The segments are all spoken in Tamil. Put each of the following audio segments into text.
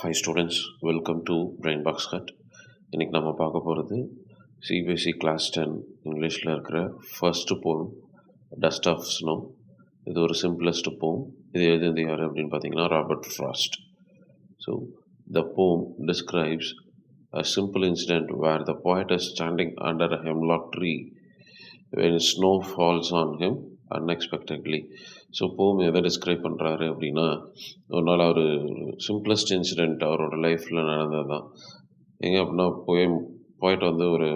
Hi students, welcome to Brainbox Hut. இன்னைக்கு நம்ம பார்க்க போகிறது சிபிஎஸ்சி கிளாஸ் 10 இங்கிலீஷில் இருக்கிற ஃபர்ஸ்ட் போம் டஸ்ட் ஆஃப் ஸ்னோ. இது ஒரு சிம்பிளஸ்ட் போம். இது எழுதியது யார் அப்படின்னு பார்த்தீங்கன்னா ராபர்ட் ஃப்ராஸ்ட். ஸோ த போம் describes a simple incident where the poet is standing under a hemlock tree when snow falls on him unexpectedly. So போம் எதை டிஸ்கிரைப் பண்ணுறாரு அப்படின்னா, ஒரு நாள் அவர் சிம்பிளஸ்ட் இன்சிடெண்ட் அவரோட லைஃப்பில் நடந்தது தான். எங்கே அப்படின்னா போயிட்டு வந்து ஒரு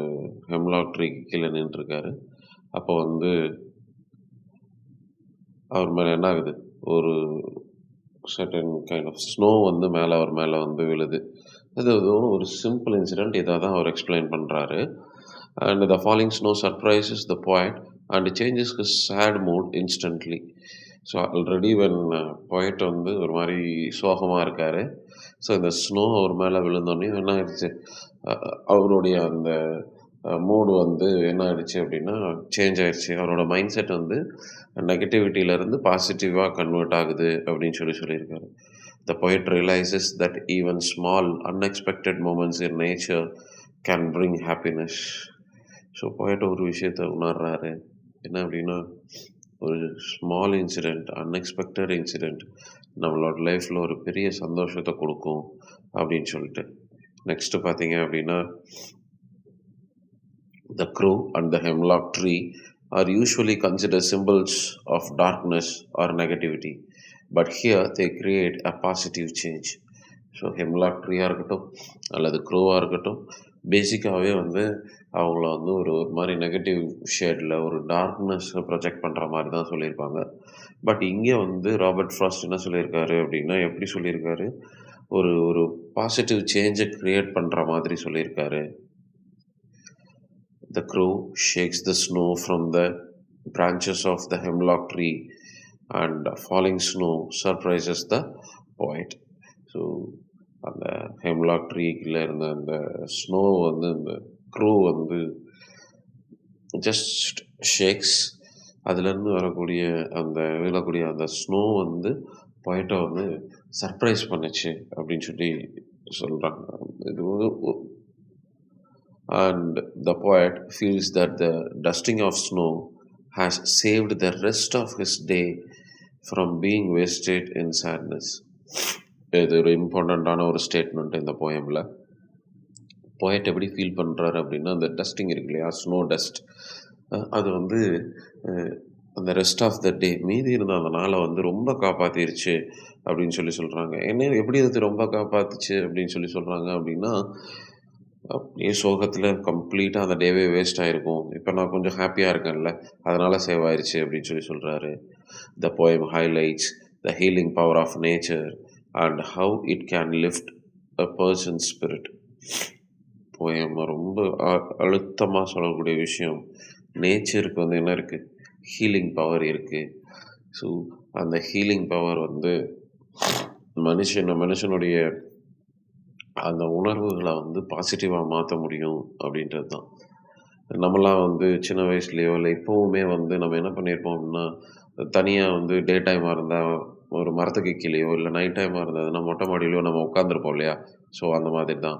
ஹெம்லாக் ட்ரீக்கு கீழே நின்றுருக்காரு. அப்போ வந்து அவர் மேலே என்ன ஆகுது, ஒரு சர்டன் கைண்ட் ஆஃப் ஸ்னோ வந்து மேலே அவர் மேலே வந்து விழுது. அது ஒரு சிம்பிள் இன்சிடெண்ட். இதை தான் அவர் எக்ஸ்பிளைன் பண்ணுறாரு. And the falling snow surprises the poet and changes his sad mood instantly. So already when poet வந்து ஒரு மாதிரி சோகமாக இருக்கார். ஸோ இந்த ஸ்னோ அவர் மேலே விழுந்தோடனே என்ன ஆயிடுச்சு, அவருடைய அந்த மூடு வந்து என்ன ஆயிடுச்சு அப்படின்னா சேஞ்ச் ஆயிடுச்சு. அவரோட மைண்ட் செட் வந்து நெகட்டிவிட்டியிலேருந்து பாசிட்டிவாக கன்வெர்ட் ஆகுது அப்படின்னு சொல்லியிருக்காரு. The poet realizes that even small unexpected moments in nature can bring happiness. So போயிட்டு ஒரு விஷயத்தை உணர்றாரு. என்ன அப்படின்னா, ஒரு ஸ்மால் இன்சிடெண்ட், அன்எக்ஸ்பெக்டட் இன்சிடெண்ட் நம்மளோட லைஃப்பில் ஒரு பெரிய சந்தோஷத்தை கொடுக்கும் அப்படின்னு சொல்லிட்டு. நெக்ஸ்ட்டு பார்த்தீங்க அப்படின்னா, the crow and the hemlock tree are usually considered symbols of darkness or negativity, but here they create a positive change. So hemlock ட்ரீயாக இருக்கட்டும் அல்லது க்ரோவாக இருக்கட்டும், பேசிக்காகவே வந்து அவங்கள வந்து ஒரு மாதிரி நெகட்டிவ் ஷேடில் ஒரு டார்க்னஸை ப்ரொஜெக்ட் பண்ணுற மாதிரி தான் சொல்லியிருப்பாங்க. பட் இங்கே வந்து ராபர்ட் ஃப்ராஸ்ட் என்ன சொல்லியிருக்காரு அப்படின்னா, எப்படி சொல்லியிருக்காரு, ஒரு பாசிட்டிவ் சேஞ்சை க்ரியேட் பண்ணுற மாதிரி சொல்லியிருக்காரு. The crow shakes the snow from the branches of the hemlock tree and falling snow surprises the poet. So அந்த ஹெம்லாக் ட்ரீக்கில் இருந்த அந்த ஸ்னோ வந்து இந்த க்ரூ வந்து ஜஸ்ட் ஷேக்ஸ், அதுலேருந்து விழக்கூடிய அந்த ஸ்னோ வந்து போயிட்டை வந்து சர்ப்ரைஸ் பண்ணுச்சு அப்படின்னு சொல்கிறாங்க. இது and the poet feels that the dusting of snow has saved the rest of his day from being wasted in sadness. இது ஒரு இம்பார்ட்டண்ட்டான ஒரு ஸ்டேட்மெண்ட் இந்த போயமில். போயட் எப்படி ஃபீல் பண்ணுறாரு அப்படின்னா, அந்த டஸ்டிங் இருக்கு இல்லையா, ஸ்னோ டஸ்ட், அது வந்து அந்த ரெஸ்ட் ஆஃப் த டே, மீதி இருந்த அந்த நாளை வந்து ரொம்ப காப்பாற்றிருச்சு அப்படின்னு சொல்கிறாங்க. என்ன எப்படி அது ரொம்ப காப்பாற்றுச்சு அப்படின்னு சொல்கிறாங்க அப்படின்னா, அப்படியே சோகத்தில் கம்ப்ளீட்டாக அந்த டேவே வேஸ்ட் ஆகிருக்கும், இப்போ நான் கொஞ்சம் ஹாப்பியாக இருக்கேன்ல அதனால் சேவ் ஆயிடுச்சு அப்படின்னு சொல்கிறாரு. The poem highlights the healing power of nature and how it can lift a person's spirit. Poem ரொம்ப அழுத்தமாக சொல்லக்கூடிய விஷயம், நேச்சருக்கு வந்து என்ன இருக்குது, ஹீலிங் பவர் இருக்குது. ஸோ அந்த ஹீலிங் பவர் வந்து மனுஷனுடைய அந்த உணர்வுகளை வந்து பாசிட்டிவாக மாற்ற முடியும் அப்படின்றது தான். நம்மளாம் வந்து சின்ன வயசுலேயோ இல்லை இப்போவுமே வந்து நம்ம என்ன பண்ணியிருப்போம் அப்படின்னா, தனியாக வந்து டே டைமாக இருந்தால் ஒரு மரத்துக்கு கீழேயோ இல்லை நைட் டைமாக இருந்ததுன்னா மொட்டை மாடியிலையோ நம்ம உட்காந்துருப்போம் இல்லையா. ஸோ அந்த மாதிரி தான்.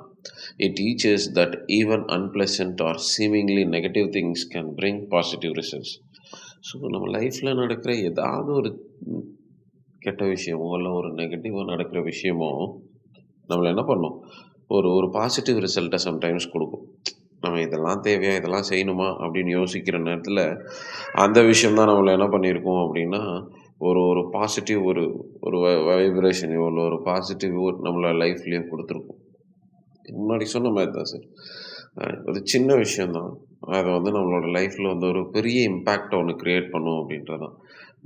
It teachers that even unpleasant or seemingly negative things can bring positive results. So நம்ம லைஃப்பில் நடக்கிற ஏதாவது ஒரு கெட்ட விஷயமோ இல்லை ஒரு நெகட்டிவாக நடக்கிற விஷயமோ நம்மளை என்ன பண்ணும், ஒரு பாசிட்டிவ் ரிசல்ட்டை சம்டைம்ஸ் கொடுக்கும். நம்ம இதெல்லாம் தேவையா, இதெல்லாம் செய்யணுமா அப்படின்னு யோசிக்கிற நேரத்தில் அந்த விஷயம்தான் நம்மளை என்ன பண்ணியிருக்கோம் அப்படின்னா, ஒரு பாசிட்டிவ் ஒரு வைப்ரேஷனையோ இல்லை ஒரு பாசிட்டிவ் நம்மளை லைஃப்லேயே கொடுத்துருக்கோம். முன்னாடி சொன்ன மாதிரி தான் சார், ஒரு சின்ன விஷயந்தான், அதை வந்து நம்மளோட லைஃப்பில் வந்து ஒரு பெரிய இம்பேக்டை ஒன்று க்ரியேட் பண்ணும் அப்படின்றதான்.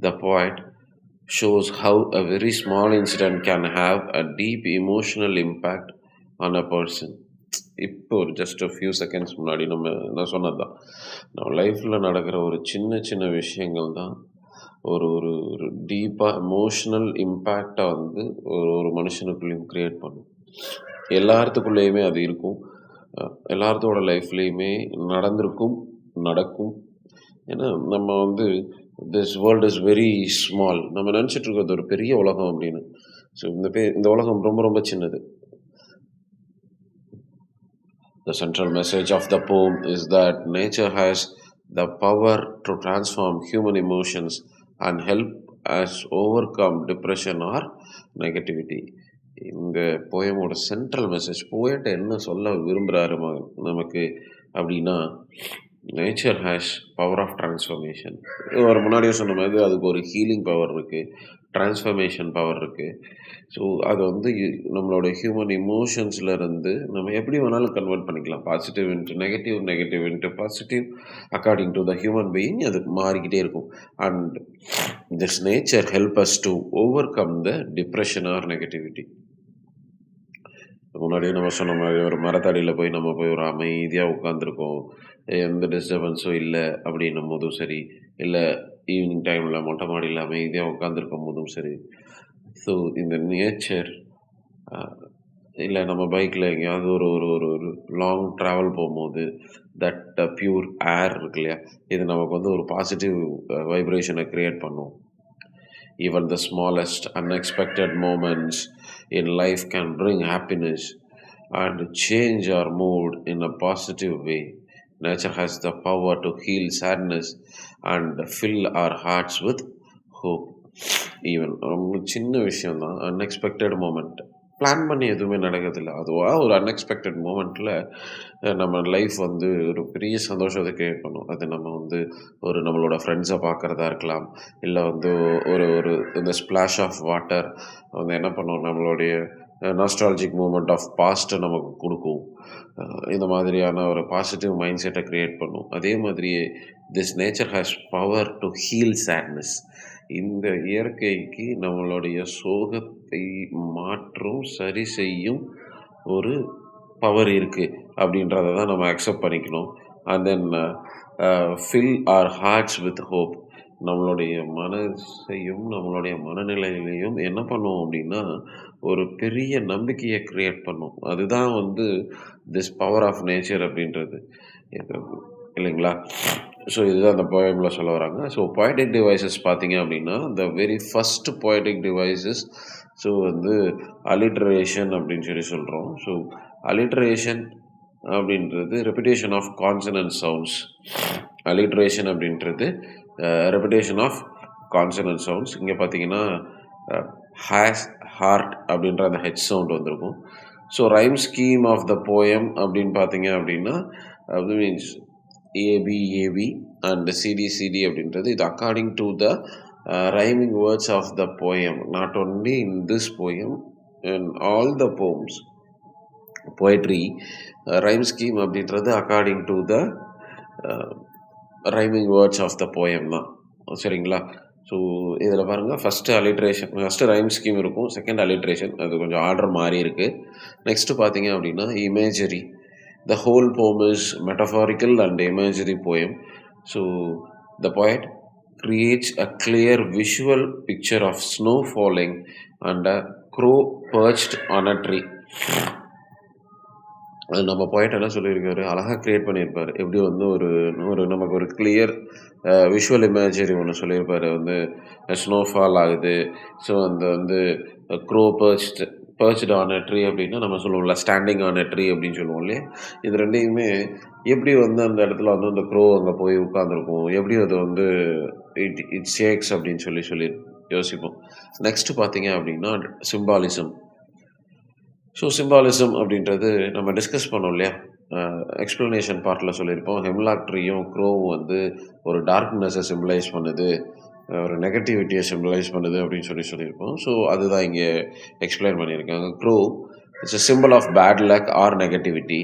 த poet shows how a very small incident can have a deep emotional impact on a person. இப்போ ஒரு ஜஸ்ட் ஃபியூ செகண்ட்ஸ் முன்னாடி நான் சொன்னது தான், நம்ம லைஃப்பில் நடக்கிற ஒரு சின்ன விஷயங்கள் தான் ஒரு டீப்பாக எமோஷ்னல் இம்பேக்டை வந்து ஒரு மனுஷனுக்குள்ளேயும் க்ரியேட் பண்ணும். எல்லாத்துக்குள்ளேயுமே அது இருக்கும், எல்லாத்தோட லைஃப்லேயுமே நடக்கும். ஏன்னா நம்ம வந்து this world is very small, நம்ம நினச்சிட்டு இருக்கிறது ஒரு பெரிய உலகம் அப்படின்னு. ஸோ இந்த உலகம் ரொம்ப ரொம்ப சின்னது. The central message of the poem is that nature has the power to transform human emotions and help us overcome depression or negativity. இந்த போயமோட சென்ட்ரல் மெசேஜ் போயிட்டு என்ன சொல்ல விரும்புகிறாரு நமக்கு அப்படின்னா, nature has power of transformation. ஒரு முன்னாடியே சொன்ன மாதிரி அதுக்கு ஒரு ஹீலிங் பவர் இருக்குது, டிரான்ஸ்ஃபர்மேஷன் பவர் இருக்குது. ஸோ அது வந்து நம்மளோட ஹியூமன் இமோஷன்ஸ்லேருந்து நம்ம எப்படி வேணாலும் கன்வெர்ட் பண்ணிக்கலாம். Positive into negative, negative into positive, according to the human being அது மாறிக்கிட்டே இருக்கும். And this nature help us to over come the depression R negativity. முன்னாடியே நம்ம சொன்ன மாதிரி ஒரு மரத்தடியில் போய் நம்ம போய் ஒரு அமைதியாக உட்காந்துருக்கோம், எந்த டிஸ்டர்பன்ஸும் இல்லை அப்படின்னும் போதும் சரி, இல்லை ஈவினிங் டைமில் மொட்டை மாடியில் அமைதியாக உட்காந்துருக்கும் போதும் சரி. ஸோ இந்த நேச்சர், இல்லை நம்ம பைக்கில் எங்கேயாவது ஒரு ஒரு ஒரு ஒரு லாங் ட்ராவல் போகும்போது தட் பியூர் ஏர் இருக்கு இல்லையா, இது நமக்கு வந்து ஒரு பாசிட்டிவ் வைப்ரேஷனை க்ரியேட் பண்ணும். Even the smallest unexpected moments in life can bring happiness and change our mood in a positive way. Nature has the power to heal sadness and fill our hearts with hope. Even ரொம்ப சின்ன விஷயந்தான், அன்எக்ஸ்பெக்டட் மூமெண்ட், பிளான் பண்ணி எதுவுமே நடக்கிறதில்ல, அதுவாக ஒரு அன்எக்ஸ்பெக்டட் மூமெண்ட்டில் நம்ம லைஃப் வந்து ஒரு பெரிய சந்தோஷத்தை கிரியேட் பண்ணும். அது நம்ம வந்து ஒரு நம்மளோட ஃப்ரெண்ட்ஸை பார்க்குறதா இருக்கலாம், இல்லை வந்து ஒரு ஒரு இந்த ஸ்ப்ளாஷ் ஆஃப் வாட்டர் வந்து என்ன பண்ணும், நம்மளுடைய நாஸ்டாலஜிக் மூமெண்ட் ஆஃப் பாஸ்ட்டை நமக்கு கொடுக்கும். இந்த மாதிரியான ஒரு பாசிட்டிவ் மைண்ட் செட்டை க்ரியேட் பண்ணும். அதே மாதிரியே this nature has power to heal sadness. இந்த இயற்கைக்கு நம்மளுடைய சோகத்தை மாற்றும், சரி செய்யும் ஒரு பவர் இருக்குது அப்படின்றத தான் நம்ம அக்செப்ட் பண்ணிக்கணும். And then fill R hearts with hope. நம்மளுடைய மனசையும் நம்மளுடைய மனநிலையிலையும் என்ன பண்ணுவோம் அப்படின்னா, ஒரு பெரிய நம்பிக்கையை க்ரியேட் பண்ணும். அதுதான் வந்து திஸ் பவர் ஆஃப் நேச்சர் அப்படின்றது, இல்லைங்களா? ஸோ இதுதான் அந்த போயமில் சொல்ல வராங்க. ஸோ பொயட்டிக் டிவைசஸ் பார்த்தீங்க அப்படின்னா, the very first poetic devices so வந்து அலிட்ரேஷன் அப்படின்னு சொல்லி சொல்கிறோம். ஸோ அலிட்ரேஷன் அப்படின்றது repetition of consonant sounds. Alliteration அப்படின்றது ரெப்பிடேஷன் ஆஃப் கான்சனன்ட் சவுண்ட்ஸ். இங்கே பார்த்தீங்கன்னா ஹேஸ், ஹார்ட் அப்படின்ற அந்த ஹெச் சவுண்ட் வந்திருக்கும். So rhyme scheme of the poem அப்படின்னு பார்த்தீங்க அப்படின்னா, அது மீன்ஸ் ஏபி அண்ட் சிடி அப்படின்றது இது according to the rhyming words of the poem, not only in this poem, in all the poems. Poetry rhyme scheme அப்படின்றது according to the rhyming words of the poem தான், சரிங்களா? ஸோ இதில் பாருங்கள், first alliteration, first rhyme scheme இருக்கும், செகண்ட் அலிட்ரேஷன், அது கொஞ்சம் ஆர்டர் மாறி இருக்குது. நெக்ஸ்ட்டு பார்த்தீங்க அப்படின்னா imagery. The whole poem is metaphorical and imagery poem. So the poet creates a clear visual picture of snow falling and a crow perched on a tree. அது நம்ம போய்ட்டு என்ன சொல்லியிருக்காரு, அழகாக க்ரியேட் பண்ணியிருப்பார். எப்படி வந்து ஒரு ஒரு நமக்கு ஒரு கிளியர் விஷுவல் இமேஜரி ஒன்று சொல்லியிருப்பார். வந்து ஸ்னோஃபால் ஆகுது, ஸோ அந்த வந்து க்ரோ பர்ச்டு ஆன் அ ட்ரீ அப்படின்னா நம்ம சொல்லுவோம்ல, ஸ்டாண்டிங் ஆன் அ ட்ரீ அப்படின்னு சொல்லுவோம் இல்லையா. இது ரெண்டையுமே எப்படி வந்து அந்த இடத்துல வந்து அந்த க்ரோ அங்கே போய் உட்காந்துருக்கும், எப்படி அது வந்து இட் ஷேக்ஸ் அப்படின்னு சொல்லி யோசிப்போம். நெக்ஸ்ட்டு பார்த்தீங்க அப்படின்னா சிம்பாலிசம். ஸோ சிம்பாலிசம் அப்படின்றது நம்ம டிஸ்கஸ் பண்ணோம் இல்லையா, எக்ஸ்ப்ளனேஷன் பார்ட்டில் சொல்லியிருப்போம். ஹெம்லாக் ட்ரீயும் க்ரோவும் வந்து ஒரு டார்க்னஸை சிம்பிளைஸ் பண்ணுது, ஒரு நெகட்டிவிட்டியை சிம்பிளைஸ் பண்ணுது அப்படின்னு சொல்லியிருப்போம். ஸோ அதுதான் இங்கே எக்ஸ்பிளைன் பண்ணியிருக்காங்க. Grow it's a symbol of bad luck or negativity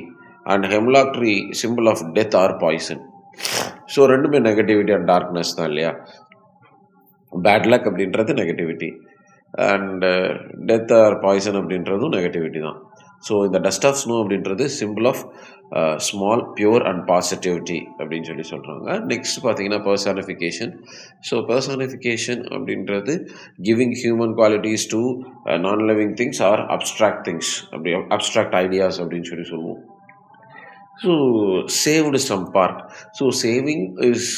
and hemlock tree symbol of death or poison. So ரெண்டுமே நெகட்டிவிட்டி அண்ட் டார்க்னஸ் தான் இல்லையா. பேட் லக் அப்படின்றது negativity, and death or poison அப்படின்றதும் நெகட்டிவிட்டி தான். ஸோ இந்த டஸ்ட் ஆஃப் ஸ்னோ அப்படின்றது symbol of small pure and positivity அப்படின்னு சொல்கிறாங்க. நெக்ஸ்ட் பார்த்தீங்கன்னா பர்சானிஃபிகேஷன். ஸோ பர்சானிஃபிகேஷன் அப்படின்றது giving human qualities to non living things or abstract things, அப்படி அப்ட்ராக்ட் ஐடியாஸ் அப்படின்னு சொல்லுவோம். So saved some part. So saving is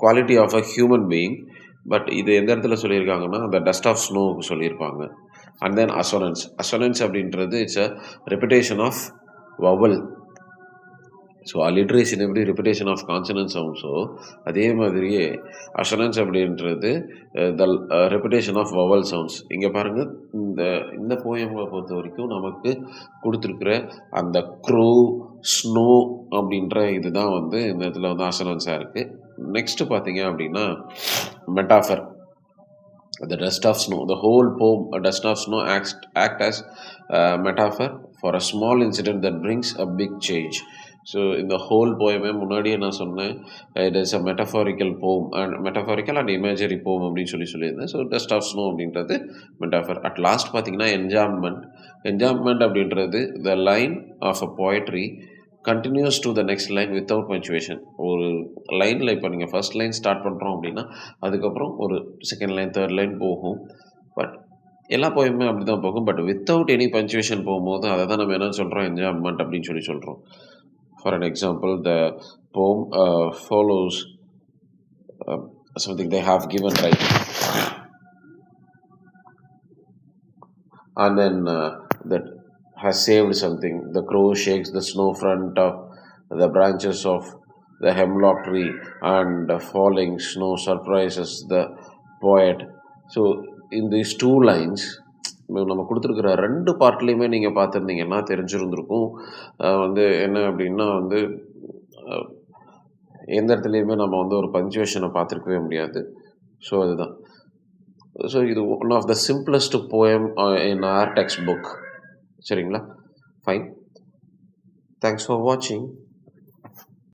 quality of a human being. But இது எந்த இடத்துல சொல்லியிருக்காங்கன்னா அந்த டஸ்ட் ஆஃப் ஸ்னோவுக்கு சொல்லியிருப்பாங்க. அண்ட் தென் அசோனன்ஸ் அப்படின்றது it's a repetition of vowel. So alliteration எப்படி ரிப்பிட்டேஷன் ஆஃப் கான்சனன்ட் சவுண்ட்ஸோ அதே மாதிரியே அசனன்ஸ் அப்படின்றது the repetition of vowel sounds. இங்கே பாருங்கள், இந்த இந்த போயமை பொறுத்த வரைக்கும் நமக்கு கொடுத்துருக்குற அந்த க்ரோ ஸ்னோ அப்படின்ற இதுதான் வந்து இந்த இடத்துல வந்து அசனன்ஸாக இருக்குது. நெக்ஸ்ட்டு பார்த்தீங்க அப்படின்னா metaphor. The dust of snow, the whole poem, a dust of snow act as a metaphor for a small incident that brings a big change. So இந்த ஹோல் போயமே முன்னாடியே நான் சொன்னேன், it is a metaphorical poem and metaphorical and imagery poem அப்படின்னு சொல்லியிருந்தேன். ஸோ டஸ்ட் ஆஃப் ஸ்னோ அப்படின்றது மெட்டாஃபர். அட் லாஸ்ட் பார்த்தீங்கன்னா என்ஜாய்மெண்ட் அப்படின்றது the line of a poetry continues to the next line without punctuation. ஒரு லைனில் இப்போ நீங்கள் ஃபர்ஸ்ட் லைன் ஸ்டார்ட் பண்ணுறோம் அப்படின்னா அதுக்கப்புறம் ஒரு செகண்ட் லைன், தேர்ட் லைன் போகும். பட் எல்லா போயுமே அப்படி தான் போகும். பட் வித்தவுட் எனி பஞ்சுவேஷன் போகும்போது அதை தான் நம்ம என்ன சொல்கிறோம், என்ஜாய்மெண்ட் அப்படின்னு சொல்கிறோம். For an example, the poem follows something they have given, right? And then that has saved something. The crow shakes the snow front of the branches of the hemlock tree, and falling snow surprises the poet. So in these two lines, நம்ம கொடுத்துருக்குற 2 பார்ட்லேயுமே நீங்கள் பார்த்துருந்தீங்கன்னா தெரிஞ்சிருந்திருக்கும். வந்து என்ன அப்படின்னா வந்து எந்த இடத்துலையுமே நம்ம வந்து ஒரு பஞ்சுவேஷனை பார்த்துருக்கவே முடியாது. ஸோ அதுதான். ஸோ இது one of the simplest poem in our textbook. சரிங்களா? ஃபைன். தேங்க்ஸ் ஃபார் வாட்சிங்.